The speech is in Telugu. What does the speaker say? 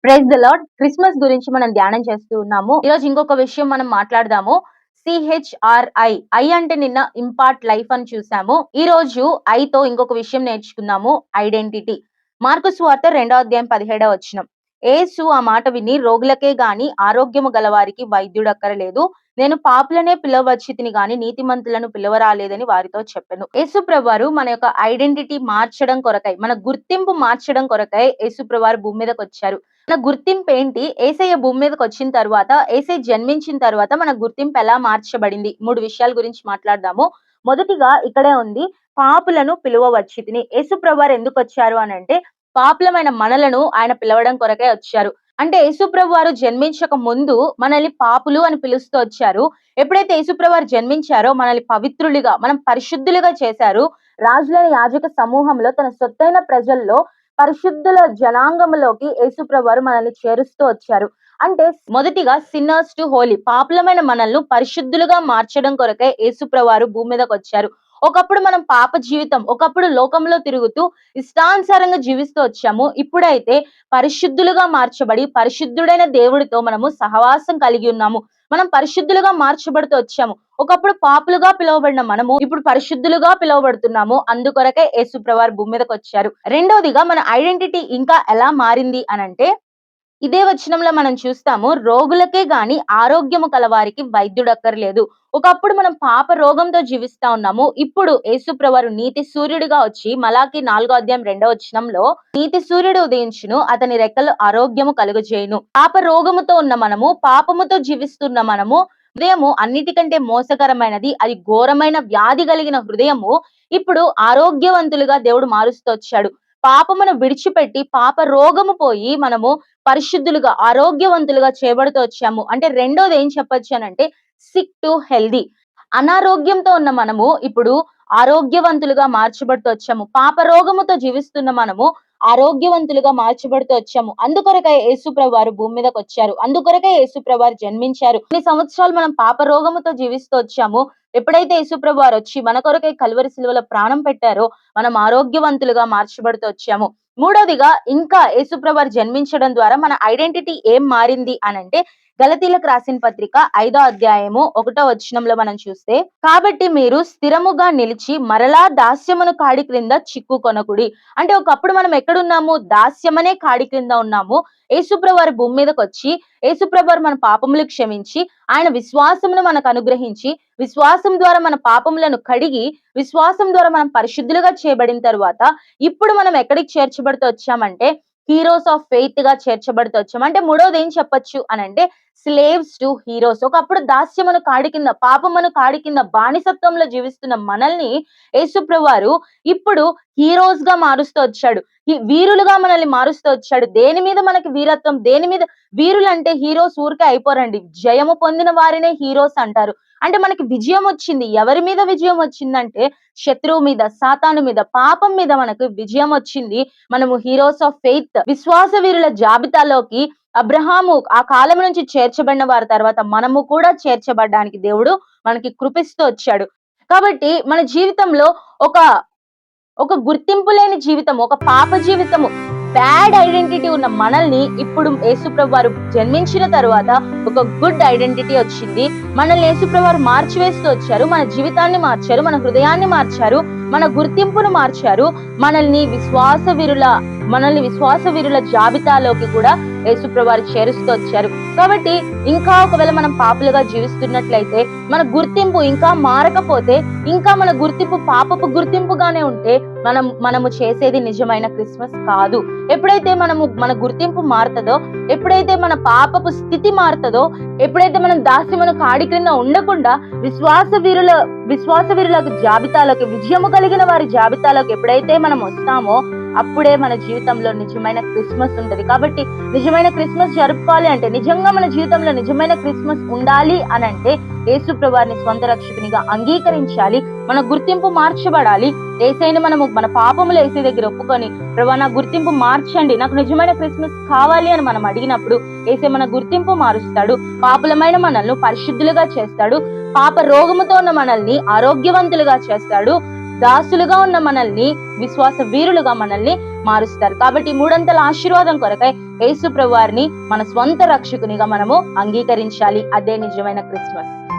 Praise the lord. క్రిస్మస్ గురించి మనం ధ్యానం చేస్తూ ఉన్నాము. ఈరోజు ఇంకొక విషయం మనం మాట్లాడదాము. CHRI. ఐ అంటే నిన్న ఇంపార్ట్ లైఫ్ అని చూసాము. ఈ రోజు ఐ తో ఇంకొక విషయం నేర్చుకుందాము. ఐడెంటిటీ. మార్కు సువార్త 2వ అధ్యాయం 17వ వచనం. యేసు ఆ మాట విని, రోగులకే గాని ఆరోగ్యము గలవారికి వైద్యుడక్కరలేదు, నేను పాపులనే పిలవచ్చితిని గాని నీతిమంతులను పిలవరాలేదని వారితో చెప్పెను. యేసు ప్రభువారు మన యొక్క ఐడెంటిటీ మార్చడం కొరకై, మన గుర్తింపు మార్చడం కొరకై యేసు ప్రభువారు భూమి మీదకి వచ్చారు. మన గుర్తింపు ఏంటి? యేసయ్య భూమి మీదకి వచ్చిన తర్వాత, యేసయ్య జన్మించిన తర్వాత మన గుర్తింపు ఎలా మార్చబడింది? 3 విషయాల గురించి మాట్లాడదాము. మొదటిగా ఇక్కడే ఉంది, పాపులను పిలువవచ్చితిని. యేసు ప్రభువారు ఎందుకు వచ్చారు అనంటే, పాపులమైన మనలను ఆయన పిలవడం కొరకే వచ్చారు. అంటే యేసు ప్రభువారు జన్మించక ముందు మనల్ని పాపులు అని పిలుస్తూ వచ్చారు. ఎప్పుడైతే యేసు ప్రభువారు జన్మించారో మనల్ని పవిత్రులుగా, మనం పరిశుద్ధులుగా చేశారు. రాజులైన యాజక సమూహంలో తన సొత్తైన ప్రజల్లో పరిశుద్ధుల జనాంగంలోకి యేసు ప్రభువారు మనల్ని చేరుస్తూ వచ్చారు. అంటే మొదటిగా సిన్నర్స్ టు హోలీ, పాపులమైన మనల్ని పరిశుద్ధులుగా మార్చడం కొరకే యేసు ప్రభువారు భూమి మీదకి వచ్చారు. ఒకప్పుడు మనం పాప జీవితం, ఒకప్పుడు లోకంలో తిరుగుతూ ఇష్టానుసారంగా జీవిస్తూ వచ్చాము. ఇప్పుడైతే పరిశుద్ధులుగా మార్చబడి పరిశుద్ధుడైన దేవుడితో మనము సహవాసం కలిగి ఉన్నాము. మనం పరిశుద్ధులుగా మార్చబడుతూ వచ్చాము. ఒకప్పుడు పాపులుగా పిలువబడిన మనము ఇప్పుడు పరిశుద్ధులుగా పిలువబడుతున్నాము. అందుకొరకే యేసు ప్రభువారు భూమి మీదకి వచ్చారు. రెండోదిగా మన ఐడెంటిటీ ఇంకా ఎలా మారింది అనంటే, ఇదే వచనంలో మనం చూస్తాము, రోగులకే గాని ఆరోగ్యము కలవారికి వైద్యుడక్కర్లేదు. ఒకప్పుడు మనం పాప రోగంతో జీవిస్తా ఉన్నాము. ఇప్పుడు యేసు ప్రభువారు నీతి సూర్యుడిగా వచ్చి మలాకి 4వ అధ్యాయం 2వ వచనంలో, నీతి సూర్యుడు ఉదయించును, అతని రెక్కలు ఆరోగ్యము కలుగజేయును. పాప రోగముతో ఉన్న మనము, పాపముతో జీవిస్తున్న మనము, హృదయము అన్నిటికంటే మోసకరమైనది, అది ఘోరమైన వ్యాధి కలిగిన హృదయము ఇప్పుడు ఆరోగ్యవంతులుగా దేవుడు మారుస్తూ వచ్చాడు. పాపమును విడిచిపెట్టి పాప రోగము పోయి మనము పరిశుద్ధులుగా ఆరోగ్యవంతులుగా చేయబడుతూ వచ్చాము. అంటే రెండోది ఏం చెప్పొచ్చు అనంటే, సిక్ టు హెల్దీ. అనారోగ్యంతో ఉన్న మనము ఇప్పుడు ఆరోగ్యవంతులుగా మార్చబడుతూ వచ్చాము. పాప రోగముతో జీవిస్తున్న మనము ఆరోగ్యవంతులుగా మార్చబడుతూ వచ్చాము. అందుకొరకే యేసు ప్రభువారు భూమి మీదకి వచ్చారు. అందుకొరకే యేసు ప్రభువారు జన్మించారు. కొన్ని సంవత్సరాలు మనం పాప రోగముతో జీవిస్తూ వచ్చాము. ఎప్పుడైతే యేసు ప్రభువారు వచ్చి మన కొరకై కల్వరి సిలువలో ప్రాణం పెట్టారో మనం ఆరోగ్యవంతులుగా మార్చబడుతూ వచ్చాము. మూడోదిగా ఇంకా యేసు ప్రభువారు జన్మించడం ద్వారా మన ఐడెంటిటీ ఏం మారింది అనంటే, గలతీలకు రాసిన పత్రిక 5వ అధ్యాయము 1వ వచనంలో మనం చూస్తే, కాబట్టి మీరు స్థిరముగా నిలిచి మరలా దాస్యమును కాడి క్రింద చిక్కుకొనకుడి. అంటే ఒకప్పుడు మనం ఎక్కడున్నాము? దాస్యమనే కాడి క్రింద ఉన్నాము. యేసు ప్రభువారు భూమి మీదకి వచ్చి, యేసు ప్రభువారు మన పాపములు క్షమించి, ఆయన విశ్వాసమును మనకు అనుగ్రహించి, విశ్వాసం ద్వారా మన పాపములను కడిగి, విశ్వాసం ద్వారా మనం పరిశుద్ధులుగా చేయబడిన తర్వాత ఇప్పుడు మనం ఎక్కడికి చేర్చబడుతూ వచ్చామంటే, హీరోస్ ఆఫ్ ఫెయిత్ గా చేర్చబడుతూ వచ్చాం. అంటే మూడోది ఏం చెప్పొచ్చు అనంటే, స్లేవ్స్ టు హీరోస్. ఒకప్పుడు దాస్యమును కాడి కింద, పాపమును కాడి కింద బానిసత్వంలో జీవిస్తున్న మనల్ని యేసు ప్రభువారు ఇప్పుడు హీరోస్ గా మారుస్తూ వచ్చాడు. వీరులుగా మనల్ని మారుస్తూ వచ్చాడు. దేని మీద మనకి వీరత్వం, దేని మీద వీరులు అంటే హీరోస్ ఊరికే అయిపోరండి. జయము పొందిన వారినే హీరోస్ అంటారు. అంటే మనకి విజయం వచ్చింది. ఎవరి మీద విజయం వచ్చిందంటే, శత్రువు మీద, సాతాను మీద, పాపం మీద మనకు విజయం వచ్చింది. మనము హీరోస్ ఆఫ్ ఫెయిత్, విశ్వాస వీరుల జాబితాలోకి అబ్రహాము ఆ కాలం నుంచి చేర్చబడిన వారి తర్వాత మనము కూడా చేర్చబడడానికి దేవుడు మనకి కృపిస్తూ వచ్చాడు. కాబట్టి మన జీవితంలో ఒక గుర్తింపు లేని జీవితం, ఒక పాప జీవితము, బ్యాడ్ ఐడెంటిటీ ఉన్న మనల్ని ఇప్పుడు యేసు ప్రభువారు జన్మించిన తర్వాత ఒక గుడ్ ఐడెంటిటీ వచ్చింది. మనల్ని యేసు ప్రభువారు మార్చివేస్తూ వచ్చారు. మన జీవితాన్ని మార్చారు, మన హృదయాన్ని మార్చారు, మన గుర్తింపును మార్చారు. మనల్ని విశ్వాస వీరుల జాబితాలోకి కూడా యేసు ప్రభువారు చేరుస్తూ వచ్చారు. కాబట్టి ఇంకా ఒకవేళ మనం పాపులుగా జీవిస్తున్నట్లయితే, మన గుర్తింపు ఇంకా మారకపోతే, ఇంకా మన గుర్తింపు పాపపు గుర్తింపుగానే ఉంటే మనము చేసేది నిజమైన క్రిస్మస్ కాదు. ఎప్పుడైతే మన గుర్తింపు మారుతుందో, ఎప్పుడైతే మన పాపపు స్థితి మారుతుందో, ఎప్పుడైతే మనం దాస్యమును కాడి క్రింద ఉండకుండా విశ్వాస వీరుల జాబితాలోకి, విజయము కలిగిన వారి జాబితాలోకి ఎప్పుడైతే మనం వస్తామో, అప్పుడే మన జీవితంలో నిజమైన క్రిస్మస్ ఉంటది. కాబట్టి నిజమైన క్రిస్మస్ జరుపుకోవాలి అంటే, నిజంగా మన జీవితంలో నిజమైన క్రిస్మస్ ఉండాలి అనంటే, యేసు ప్రభువారిని స్వంత రక్షకునిగా అంగీకరించాలి. మన గుర్తింపు మార్చబడాలి. యేసయ్యని మనము మన పాపములు యేసయ్య దగ్గర ఒప్పుకొని, ప్రభువా నా గుర్తింపు మార్చండి, నాకు నిజమైన క్రిస్మస్ కావాలి అని మనం అడిగినప్పుడు యేసయ్య మన గుర్తింపు మారుస్తాడు. పాపులమైన మనల్ని పరిశుద్ధులుగా చేస్తాడు. పాప రోగముతో ఉన్న మనల్ని ఆరోగ్యవంతులుగా చేస్తాడు. దాసులుగా ఉన్న మనల్ని విశ్వాస వీరులుగా మనల్ని మారుస్తారు. కాబట్టి మూడంతల ఆశీర్వాదం కొరకై యేసు ప్రభువారిని మన స్వంత రక్షకునిగా మనము అంగీకరించాలి. అదే నిజమైన క్రిస్మస్.